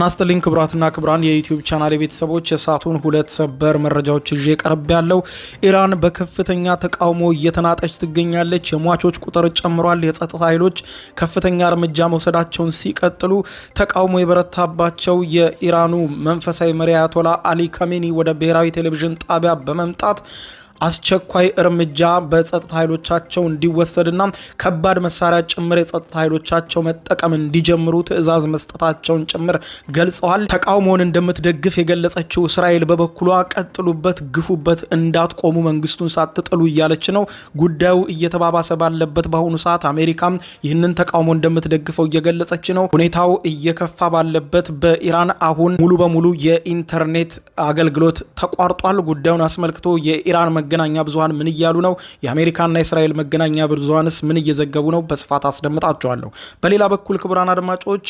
ጤና ይስጥልኝ ክቡራትና ክቡራን የዩቲዩብ ቻናል ቤተሰቦች የሳቱን ሁለት ሰበር መረጃዎች ይዤ ቀርብ ያለው ኢራን በከፍተኛ ተቃውሞ እየተናጠች ትገኛለች። የሟቾች ቁጥር ጨምሯል። የጸጥታ ኃይሎች ከፍተኛ እርምጃ መውሰዳቸውን ሲቀጥሉ ተቃውሞ የበረታባቸው የኢራኑ መንፈሳዊ መሪ አያቶላ አሊ ካሜኒ ወደ ብሔራዊ ቴሌቪዥን ጣቢያ በመምጣት አስቸኳይ እርምጃ በጸጥታ ኃይሎቻቸው እንዲወሰድና ከባድ መሳሪያ ጭምር የጸጥታ ኃይሎቻቸው መጠቀም እንዲጀምሩ ትዕዛዝ መስጠታቸውን ጭምር ገልጸዋል። ተቃውሞውን እንደምትደግፍ የገለጸችው እስራኤል በበኩሏ ቀጥሉበት፣ ግፉበት፣ እንዳትቆሙ መንግስቱን ሳትጥሉ እያለች ነው። ጉዳዩ እየተባባሰ ባለበት በአሁኑ ሰዓት አሜሪካም ይህንን ተቃውሞ እንደምትደግፈው እየገለጸች ነው። ሁኔታው እየከፋ ባለበት በኢራን አሁን ሙሉ በሙሉ የኢንተርኔት አገልግሎት ተቋርጧል። ጉዳዩን አስመልክቶ የኢራን መገናኛ ብዙሃን ምን እያሉ ነው? የአሜሪካና የእስራኤል መገናኛ ብዙሃንስ ምን እየዘገቡ ነው? በስፋት አስደምጣቸዋለሁ። በሌላ በኩል ክቡራን አድማጮች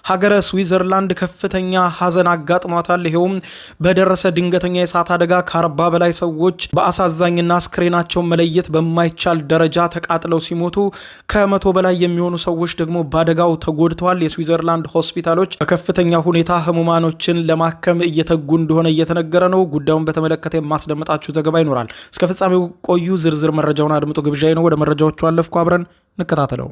ሀገረ ስዊዘርላንድ ከፍተኛ ሀዘን አጋጥሟታል። ይሄውም በደረሰ ድንገተኛ የእሳት አደጋ ከ40 በላይ ሰዎች በአሳዛኝና አስክሬናቸውን መለየት በማይቻል ደረጃ ተቃጥለው ሲሞቱ ከ100 በላይ የሚሆኑ ሰዎች ደግሞ በአደጋው ተጎድተዋል። የስዊዘርላንድ ሆስፒታሎች በከፍተኛ ሁኔታ ህሙማኖችን ለማከም እየተጉ እንደሆነ እየተነገረ ነው። ጉዳዩን በተመለከተ የማስደምጣችሁ ዘገባ ይኖራል። እስከ ፍጻሜው ቆዩ። ዝርዝር መረጃውን አድምጡ ግብዣዬ ነው። ወደ መረጃዎቹ አለፍኩ። አብረን እንከታተለው።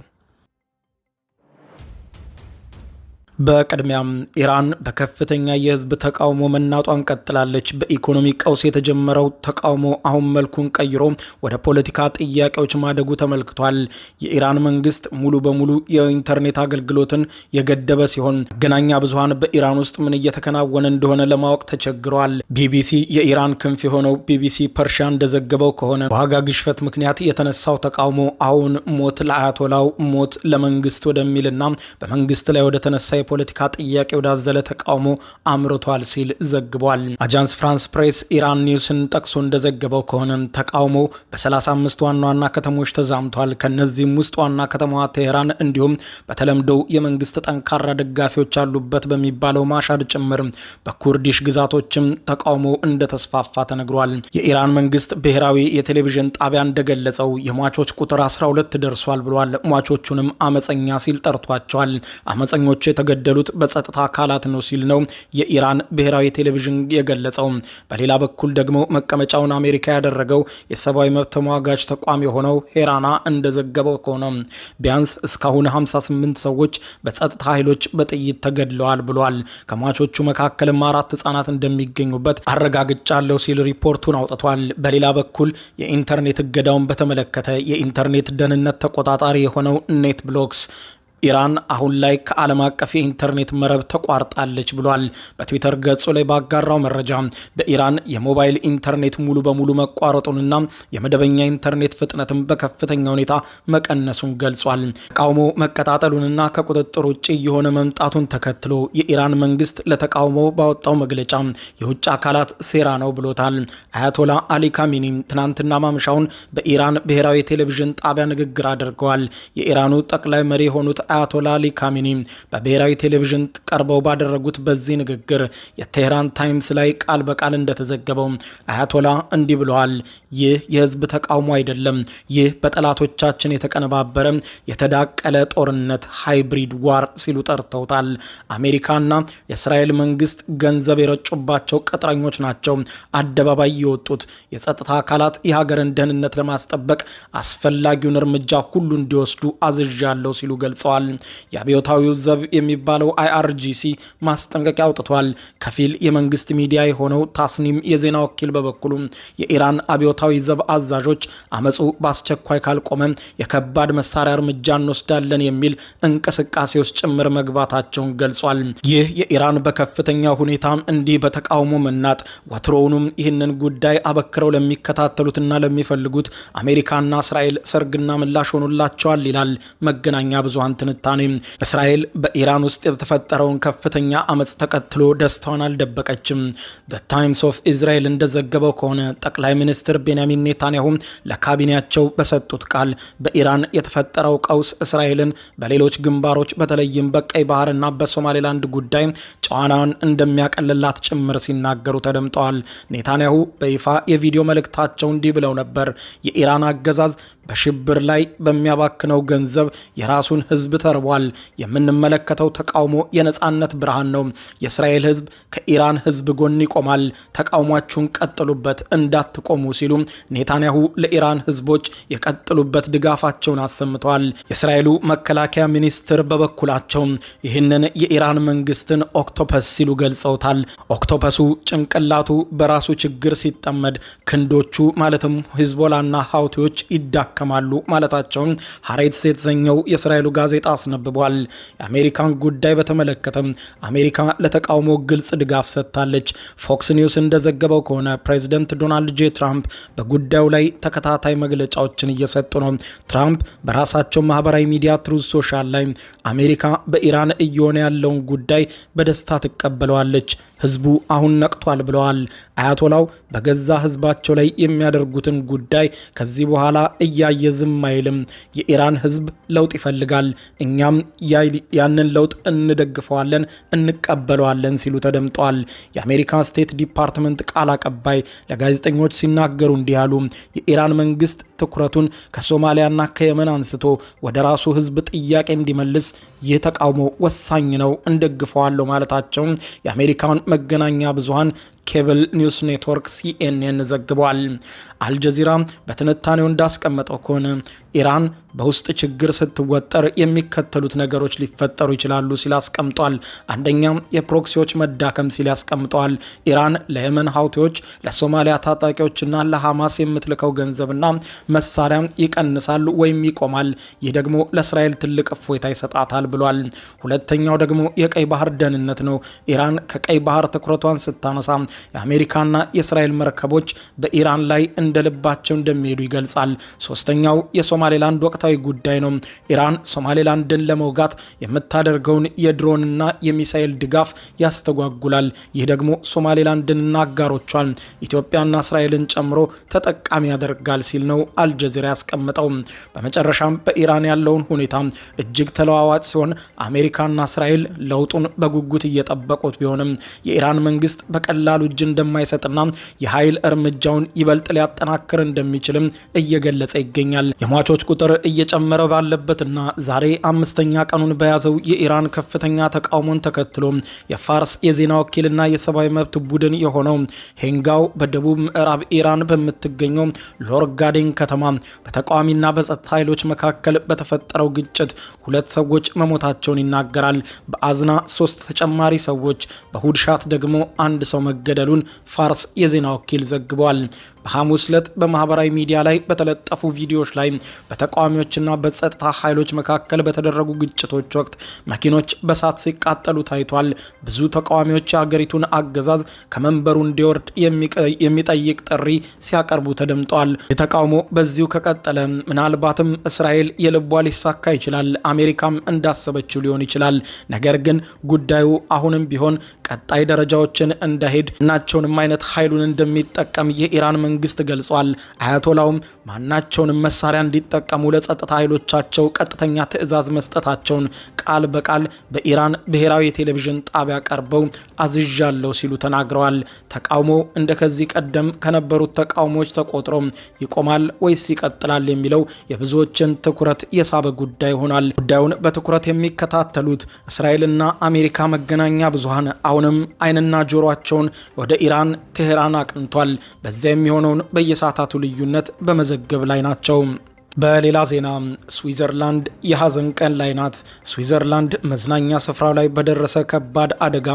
በቅድሚያም ኢራን በከፍተኛ የህዝብ ተቃውሞ መናጧን ቀጥላለች። በኢኮኖሚ ቀውስ የተጀመረው ተቃውሞ አሁን መልኩን ቀይሮ ወደ ፖለቲካ ጥያቄዎች ማደጉ ተመልክቷል። የኢራን መንግስት ሙሉ በሙሉ የኢንተርኔት አገልግሎትን የገደበ ሲሆን መገናኛ ብዙሃን በኢራን ውስጥ ምን እየተከናወነ እንደሆነ ለማወቅ ተቸግረዋል። ቢቢሲ የኢራን ክንፍ የሆነው ቢቢሲ ፐርሺያ እንደዘገበው ከሆነ በዋጋ ግሽፈት ምክንያት የተነሳው ተቃውሞ አሁን ሞት ለአያቶላው ሞት ለመንግስት ወደሚልና በመንግስት ላይ ወደ ተነሳ የፖለቲካ ጥያቄ ወዳዘለ ተቃውሞ አምርቷል ሲል ዘግቧል። አጃንስ ፍራንስ ፕሬስ ኢራን ኒውስን ጠቅሶ እንደዘገበው ከሆነ ተቃውሞ በ35 ዋና ዋና ከተሞች ተዛምቷል። ከነዚህም ውስጥ ዋና ከተማዋ ቴህራን እንዲሁም በተለምዶ የመንግስት ጠንካራ ደጋፊዎች ያሉበት በሚባለው ማሻድ ጭምር በኩርዲሽ ግዛቶችም ተቃውሞ እንደተስፋፋ ተነግሯል። የኢራን መንግስት ብሔራዊ የቴሌቪዥን ጣቢያ እንደገለጸው የሟቾች ቁጥር 12 ደርሷል ብሏል። ሟቾቹንም አመፀኛ ሲል ጠርቷቸዋል። አመፀኞቹ የተገደሉት በጸጥታ አካላት ነው ሲል ነው የኢራን ብሔራዊ ቴሌቪዥን የገለጸው። በሌላ በኩል ደግሞ መቀመጫውን አሜሪካ ያደረገው የሰብአዊ መብት ተሟጋች ተቋም የሆነው ሄራና እንደዘገበው ከሆነ ቢያንስ እስካሁን 58 ሰዎች በጸጥታ ኃይሎች በጥይት ተገድለዋል ብሏል። ከሟቾቹ መካከልም 4 ህጻናት እንደሚገኙበት አረጋግጫለሁ ሲል ሪፖርቱን አውጥቷል። በሌላ በኩል የኢንተርኔት እገዳውን በተመለከተ የኢንተርኔት ደህንነት ተቆጣጣሪ የሆነው ኔት ብሎክስ ኢራን አሁን ላይ ከዓለም አቀፍ የኢንተርኔት መረብ ተቋርጣለች ብሏል። በትዊተር ገጹ ላይ ባጋራው መረጃ በኢራን የሞባይል ኢንተርኔት ሙሉ በሙሉ መቋረጡንና የመደበኛ ኢንተርኔት ፍጥነትም በከፍተኛ ሁኔታ መቀነሱን ገልጿል። ተቃውሞ መቀጣጠሉንና ከቁጥጥር ውጭ የሆነ መምጣቱን ተከትሎ የኢራን መንግስት ለተቃውሞ ባወጣው መግለጫ የውጭ አካላት ሴራ ነው ብሎታል። አያቶላ አሊ ካሜኒ ትናንትና ማምሻውን በኢራን ብሔራዊ ቴሌቪዥን ጣቢያ ንግግር አድርገዋል። የኢራኑ ጠቅላይ መሪ የሆኑት አያቶላ አሊ ካሜኒ በብሔራዊ ቴሌቪዥን ቀርበው ባደረጉት በዚህ ንግግር የቴህራን ታይምስ ላይ ቃል በቃል እንደተዘገበው አያቶላ እንዲህ ብለዋል። ይህ የህዝብ ተቃውሞ አይደለም። ይህ በጠላቶቻችን የተቀነባበረ የተዳቀለ ጦርነት ሃይብሪድ ዋር ሲሉ ጠርተውታል። አሜሪካና የእስራኤል መንግስት ገንዘብ የረጩባቸው ቅጥረኞች ናቸው አደባባይ የወጡት። የጸጥታ አካላት የሀገርን ደህንነት ለማስጠበቅ አስፈላጊውን እርምጃ ሁሉ እንዲወስዱ አዝዣለሁ ሲሉ ገልጸዋል። የአብዮታዊው ዘብ የሚባለው IRGC ማስጠንቀቂያ አውጥቷል። ከፊል የመንግስት ሚዲያ የሆነው ታስኒም የዜና ወኪል በበኩሉ የኢራን አብዮታዊ ዘብ አዛዦች አመፁ በአስቸኳይ ካልቆመ የከባድ መሳሪያ እርምጃ እንወስዳለን የሚል እንቅስቃሴ ውስጥ ጭምር መግባታቸውን ገልጿል። ይህ የኢራን በከፍተኛ ሁኔታ እንዲህ በተቃውሞ መናጥ ወትሮውንም ይህንን ጉዳይ አበክረው ለሚከታተሉትና ለሚፈልጉት አሜሪካና እስራኤል ሰርግና ምላሽ ሆኑላቸዋል ይላል መገናኛ ብዙሃን ትንታኔ። እስራኤል በኢራን ውስጥ የተፈጠረውን ከፍተኛ አመጽ ተከትሎ ደስታዋን አልደበቀችም። ዘ ታይምስ ኦፍ እስራኤል እንደዘገበው ከሆነ ጠቅላይ ሚኒስትር ቤንያሚን ኔታንያሁ ለካቢኔያቸው በሰጡት ቃል በኢራን የተፈጠረው ቀውስ እስራኤልን በሌሎች ግንባሮች በተለይም በቀይ ባህርና በሶማሌላንድ ጉዳይ ጫናን እንደሚያቀልላት ጭምር ሲናገሩ ተደምጠዋል። ኔታንያሁ በይፋ የቪዲዮ መልእክታቸው እንዲህ ብለው ነበር። የኢራን አገዛዝ በሽብር ላይ በሚያባክነው ገንዘብ የራሱን ህዝብ ተርቧል። የምንመለከተው ተቃውሞ የነጻነት ብርሃን ነው። የእስራኤል ህዝብ ከኢራን ህዝብ ጎን ይቆማል። ተቃውሟችሁን ቀጥሉበት፣ እንዳትቆሙ ሲሉ ኔታንያሁ ለኢራን ህዝቦች የቀጥሉበት ድጋፋቸውን አሰምተዋል። የእስራኤሉ መከላከያ ሚኒስትር በበኩላቸው ይህንን የኢራን መንግስትን ኦክቶፐስ ሲሉ ገልጸውታል። ኦክቶፐሱ ጭንቅላቱ በራሱ ችግር ሲጠመድ ክንዶቹ ማለትም ሂዝቦላና ሀውቲዎች ይዳከማሉ ማለታቸውን ሀሬትስ የተሰኘው የእስራኤሉ ጋዜጣ አስነብቧል። የአሜሪካን ጉዳይ በተመለከተ አሜሪካ ለተቃውሞ ግልጽ ድጋፍ ሰጥታለች። ፎክስ ኒውስ እንደዘገበው ከሆነ ፕሬዚደንት ዶናልድ ጄ ትራምፕ በጉዳዩ ላይ ተከታታይ መግለጫዎችን እየሰጡ ነው። ትራምፕ በራሳቸው ማህበራዊ ሚዲያ ትሩዝ ሶሻል ላይ አሜሪካ በኢራን እየሆነ ያለውን ጉዳይ በደስታ ትቀበለዋለች፣ ህዝቡ አሁን ነቅቷል ብለዋል። አያቶላው በገዛ ህዝባቸው ላይ የሚያደርጉትን ጉዳይ ከዚህ በኋላ እያየ ዝም አይልም። የኢራን ህዝብ ለውጥ ይፈልጋል፣ እኛም ያንን ለውጥ እንደግፈዋለን፣ እንቀበለዋለን ሲሉ ተደምጠዋል። የአሜሪካ ስቴት ዲፓርትመንት ቃል አቀባይ ለጋዜጠኞች ሲናገሩ እንዲህ አሉ። የኢራን መንግስት ትኩረቱን ከሶማሊያና ከየመን አንስቶ ወደ ራሱ ህዝብ ጥያቄ እንዲመልስ ይህ ተቃውሞ ወሳኝ ነው፣ እንደግፈዋለሁ ማለታቸው የአሜሪካን መገናኛ ብዙሃን ኬብል ኒውስ ኔትወርክ ሲኤንኤን ዘግቧል። አልጀዚራ በትንታኔው እንዳስቀመጠው ከሆነ ኢራን በውስጥ ችግር ስትወጠር የሚከተሉት ነገሮች ሊፈጠሩ ይችላሉ ሲል አስቀምጧል። አንደኛ የፕሮክሲዎች መዳከም ሲል ያስቀምጠዋል። ኢራን ለየመን ሀውቲዎች፣ ለሶማሊያ ታጣቂዎችና ለሐማስ የምትልከው ገንዘብና መሳሪያ ይቀንሳል ወይም ይቆማል። ይህ ደግሞ ለእስራኤል ትልቅ እፎይታ ይሰጣታል ብሏል። ሁለተኛው ደግሞ የቀይ ባህር ደህንነት ነው። ኢራን ከቀይ ባህር ትኩረቷን ስታነሳ የአሜሪካና የእስራኤል መርከቦች በኢራን ላይ እንደ ልባቸው እንደሚሄዱ ይገልጻል። ሶስተኛው የሶማሌላንድ ወቅታዊ ጉዳይ ነው። ኢራን ሶማሌላንድን ለመውጋት የምታደርገውን የድሮንና የሚሳኤል ድጋፍ ያስተጓጉላል። ይህ ደግሞ ሶማሌላንድንና አጋሮቿን ኢትዮጵያና እስራኤልን ጨምሮ ተጠቃሚ ያደርጋል ሲል ነው አልጀዚራ ያስቀምጠው። በመጨረሻም በኢራን ያለውን ሁኔታ እጅግ ተለዋዋጭ ሲሆን አሜሪካና እስራኤል ለውጡን በጉጉት እየጠበቁት ቢሆንም የኢራን መንግስት በቀላሉ እጅ እንደማይሰጥና የኃይል እርምጃውን ይበልጥ ሊያጠናክር እንደሚችልም እየገለጸ ይገኛል። የሟቾች ቁጥር እየጨመረ ባለበትና ዛሬ 5ኛ ቀኑን በያዘው የኢራን ከፍተኛ ተቃውሞን ተከትሎ የፋርስ የዜና ወኪልና የሰብአዊ መብት ቡድን የሆነው ሄንጋው በደቡብ ምዕራብ ኢራን በምትገኘው ሎርጋዴን ከተማ በተቃዋሚና በጸጥታ ኃይሎች መካከል በተፈጠረው ግጭት 2 ሰዎች መሞታቸውን ይናገራል። በአዝና 3 ተጨማሪ ሰዎች፣ በሁድሻት ደግሞ 1 ሰው መገደሉን ፋርስ የዜና ወኪል ዘግቧል። በሐሙስ ዕለት በማህበራዊ ሚዲያ ላይ በተለጠፉ ቪዲዮዎች ላይ በተቃዋሚዎችና በጸጥታ ኃይሎች መካከል በተደረጉ ግጭቶች ወቅት መኪኖች በሳት ሲቃጠሉ ታይቷል። ብዙ ተቃዋሚዎች የሀገሪቱን አገዛዝ ከመንበሩ እንዲወርድ የሚጠይቅ ጥሪ ሲያቀርቡ ተደምጠዋል። የተቃውሞ በዚሁ ከቀጠለ ምናልባትም እስራኤል የልቧ ሊሳካ ይችላል፣ አሜሪካም እንዳሰበችው ሊሆን ይችላል። ነገር ግን ጉዳዩ አሁንም ቢሆን ቀጣይ ደረጃዎችን እንዳይሄድ እናቸውንም አይነት ኃይሉን እንደሚጠቀም የኢራን መንግስት ገልጿል። አያቶላውም ማናቸውንም መሳሪያ እንዲጠቀሙ ለጸጥታ ኃይሎቻቸው ቀጥተኛ ትዕዛዝ መስጠታቸውን ቃል በቃል በኢራን ብሔራዊ የቴሌቪዥን ጣቢያ ቀርበው አዝዣለሁ ሲሉ ተናግረዋል። ተቃውሞ እንደከዚህ ቀደም ከነበሩት ተቃውሞዎች ተቆጥሮ ይቆማል ወይስ ይቀጥላል የሚለው የብዙዎችን ትኩረት የሳበ ጉዳይ ሆኗል። ጉዳዩን በትኩረት የሚከታተሉት እስራኤልና አሜሪካ መገናኛ ብዙሃን አሁንም አይንና ጆሮአቸውን ወደ ኢራን ቴሄራን አቅንቷል። በዚያ የሚሆነውን በየሰዓታቱ ልዩነት በመዘገብ ላይ ናቸው። በሌላ ዜና ስዊዘርላንድ የሐዘን ቀን ላይ ናት። ስዊዘርላንድ መዝናኛ ስፍራው ላይ በደረሰ ከባድ አደጋ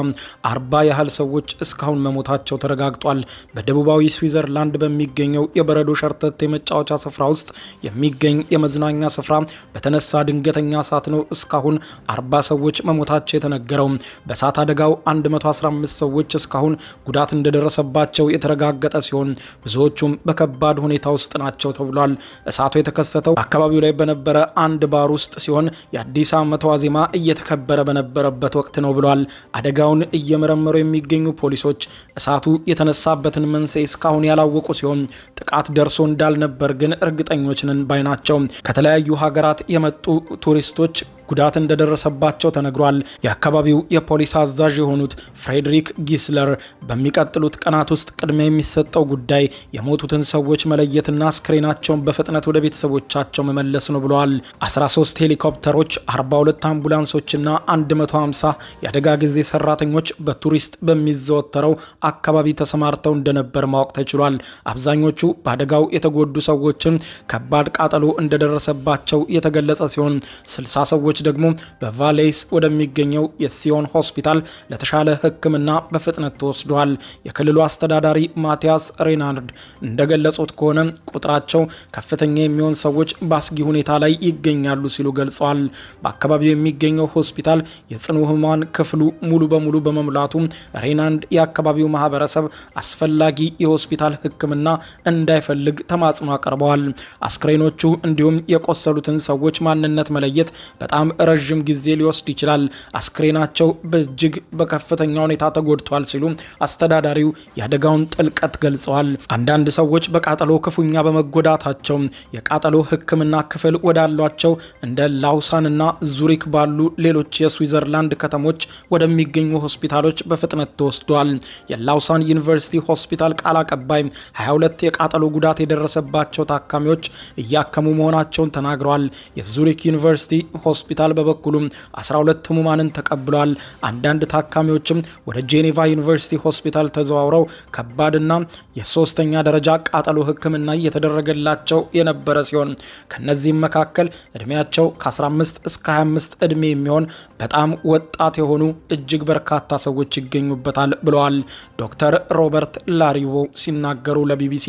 40 ያህል ሰዎች እስካሁን መሞታቸው ተረጋግጧል። በደቡባዊ ስዊዘርላንድ በሚገኘው የበረዶ ሸርተት የመጫወቻ ስፍራ ውስጥ የሚገኝ የመዝናኛ ስፍራ በተነሳ ድንገተኛ እሳት ነው እስካሁን 40 ሰዎች መሞታቸው የተነገረው። በእሳት አደጋው 115 ሰዎች እስካሁን ጉዳት እንደደረሰባቸው የተረጋገጠ ሲሆን ብዙዎቹም በከባድ ሁኔታ ውስጥ ናቸው ተብሏል። እሳቱ የተከሰተው አካባቢው ላይ በነበረ አንድ ባር ውስጥ ሲሆን የአዲስ ዓመት ዋዜማ እየተከበረ በነበረበት ወቅት ነው ብሏል። አደጋውን እየመረመሩ የሚገኙ ፖሊሶች እሳቱ የተነሳበትን መንስኤ እስካሁን ያላወቁ ሲሆን ጥቃት ደርሶ እንዳልነበር ግን እርግጠኞች ነን ባይ ናቸው። ከተለያዩ ሀገራት የመጡ ቱሪስቶች ጉዳት እንደደረሰባቸው ተነግሯል። የአካባቢው የፖሊስ አዛዥ የሆኑት ፍሬድሪክ ጊስለር በሚቀጥሉት ቀናት ውስጥ ቅድሚያ የሚሰጠው ጉዳይ የሞቱትን ሰዎች መለየትና አስክሬናቸውን በፍጥነት ወደ ቤተሰቦቻቸው መመለስ ነው ብለዋል። 13 ሄሊኮፕተሮች፣ 42 አምቡላንሶችና 150 የአደጋ ጊዜ ሰራተኞች በቱሪስት በሚዘወተረው አካባቢ ተሰማርተው እንደነበር ማወቅ ተችሏል። አብዛኞቹ በአደጋው የተጎዱ ሰዎችን ከባድ ቃጠሎ እንደደረሰባቸው የተገለጸ ሲሆን 60 ሰዎች ደግሞ በቫሌስ ወደሚገኘው የሲዮን ሆስፒታል ለተሻለ ሕክምና በፍጥነት ተወስደዋል። የክልሉ አስተዳዳሪ ማቲያስ ሬናርድ እንደገለጹት ከሆነ ቁጥራቸው ከፍተኛ የሚሆን ሰዎች በአስጊ ሁኔታ ላይ ይገኛሉ ሲሉ ገልጸዋል። በአካባቢው የሚገኘው ሆስፒታል የጽኑ ህሙማን ክፍሉ ሙሉ በሙሉ በመሙላቱ ሬናርድ የአካባቢው ማህበረሰብ አስፈላጊ የሆስፒታል ሕክምና እንዳይፈልግ ተማጽኖ አቀርበዋል። አስክሬኖቹ እንዲሁም የቆሰሉትን ሰዎች ማንነት መለየት በጣም ረዥም ጊዜ ሊወስድ ይችላል። አስክሬናቸው በእጅግ በከፍተኛ ሁኔታ ተጎድቷል ሲሉ አስተዳዳሪው የአደጋውን ጥልቀት ገልጸዋል። አንዳንድ ሰዎች በቃጠሎ ክፉኛ በመጎዳታቸው የቃጠሎ ሕክምና ክፍል ወዳሏቸው እንደ ላውሳንና ዙሪክ ባሉ ሌሎች የስዊዘርላንድ ከተሞች ወደሚገኙ ሆስፒታሎች በፍጥነት ተወስደዋል። የላውሳን ዩኒቨርሲቲ ሆስፒታል ቃል አቀባይ 22 የቃጠሎ ጉዳት የደረሰባቸው ታካሚዎች እያከሙ መሆናቸውን ተናግረዋል። የዙሪክ ዩኒቨርሲቲ ሆስፒታል በበኩሉ 12 ህሙማንን ተቀብሏል። አንዳንድ ታካሚዎችም ወደ ጄኔቫ ዩኒቨርሲቲ ሆስፒታል ተዘዋውረው ከባድና የሶስተኛ ደረጃ ቃጠሎ ሕክምና እየተደረገላቸው የነበረ ሲሆን ከነዚህም መካከል እድሜያቸው ከ15 እስከ 25 እድሜ የሚሆን በጣም ወጣት የሆኑ እጅግ በርካታ ሰዎች ይገኙበታል ብለዋል። ዶክተር ሮበርት ላሪቮ ሲናገሩ ለቢቢሲ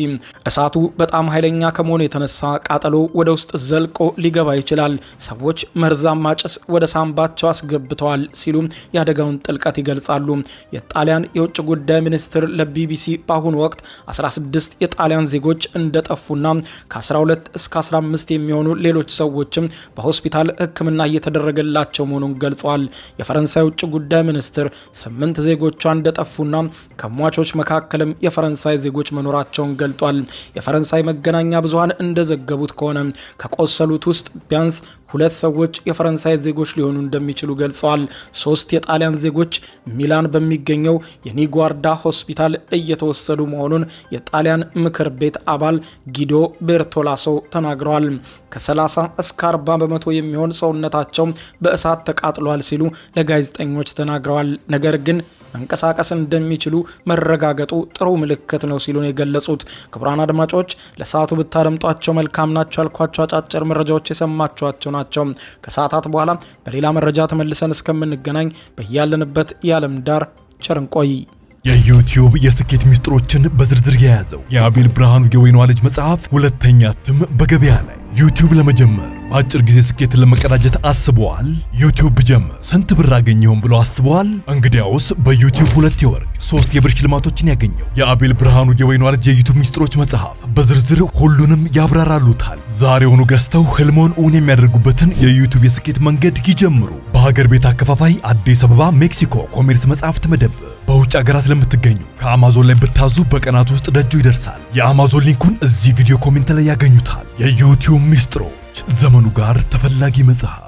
እሳቱ በጣም ኃይለኛ ከመሆኑ የተነሳ ቃጠሎ ወደ ውስጥ ዘልቆ ሊገባ ይችላል። ሰዎች መርዛማ ጭስ ወደ ሳምባቸው አስገብተዋል ሲሉ የአደጋውን ጥልቀት ይገልጻሉ። የጣሊያን የውጭ ጉዳይ ሚኒስትር ለቢቢሲ በአሁኑ ወቅት 16 የጣሊያን ዜጎች እንደጠፉና ከ12 እስከ 15 የሚሆኑ ሌሎች ሰዎችም በሆስፒታል ሕክምና እየተደረገላቸው መሆኑን ገልጸዋል። የፈረንሳይ ውጭ ጉዳይ ሚኒስትር 8 ዜጎቿ እንደጠፉና ከሟቾች መካከልም የፈረንሳይ ዜጎች መኖራቸውን ገልጧል። የፈረንሳይ መገናኛ ብዙሃን እንደዘገቡት ከሆነ ከቆሰሉት ውስጥ ቢያንስ 2 ሰዎች የፈረንሳይ ዜጎች ሊሆኑ እንደሚችሉ ገልጸዋል። 3 የጣሊያን ዜጎች ሚላን በሚገኘው የኒጓርዳ ሆስፒታል እየተወሰዱ መሆኑን የጣሊያን ምክር ቤት አባል ጊዶ ቤርቶላሶ ተናግረዋል። ከ30 እስከ 40 በመቶ የሚሆን ሰውነታቸው በእሳት ተቃጥሏል ሲሉ ለጋዜጠኞች ተናግረዋል። ነገር ግን መንቀሳቀስ እንደሚችሉ መረጋገጡ ጥሩ ምልክት ነው ሲሉ ነው የገለጹት። ክቡራን አድማጮች ለሰዓቱ ብታደምጧቸው መልካም ናቸው ያልኳቸው አጫጭር መረጃዎች የሰማችኋቸው ናቸው። ከሰዓታት በኋላ በሌላ መረጃ ተመልሰን እስከምንገናኝ በያለንበት የዓለም ዳር ቸር እንቆይ። የዩቲዩብ የስኬት ሚስጥሮችን በዝርዝር የያዘው የአቤል ብርሃኑ የወይኗ ልጅ መጽሐፍ ሁለተኛ እትም በገበያ ላይ። ዩቲዩብ ለመጀመር በአጭር ጊዜ ስኬትን ለመቀዳጀት አስበዋል? ዩቲዩብ ብጀምር ስንት ብር አገኘሁም ብሎ አስበዋል? እንግዲያውስ በዩቲዩብ 2 የወርቅ 3 የብር ሽልማቶችን ያገኘው የአቤል ብርሃኑ የወይኗ ልጅ የዩቲዩብ ሚስጥሮች መጽሐፍ በዝርዝር ሁሉንም ያብራራሉታል። ዛሬውኑ ገዝተው ህልሞን እውን የሚያደርጉበትን የዩቲዩብ የስኬት መንገድ ይጀምሩ። በሀገር ቤት አከፋፋይ አዲስ አበባ ሜክሲኮ ኮሜርስ መጽሐፍት መደብር። በውጭ ሀገራት ለምትገኙ ከአማዞን ላይ ብታዙ በቀናት ውስጥ ደጁ ይደርሳል። የአማዞን ሊንኩን እዚህ ቪዲዮ ኮሜንት ላይ ያገኙታል። የዩቲዩብ ሚስጥሮች ዘመኑ ጋር ተፈላጊ መጽሐፍ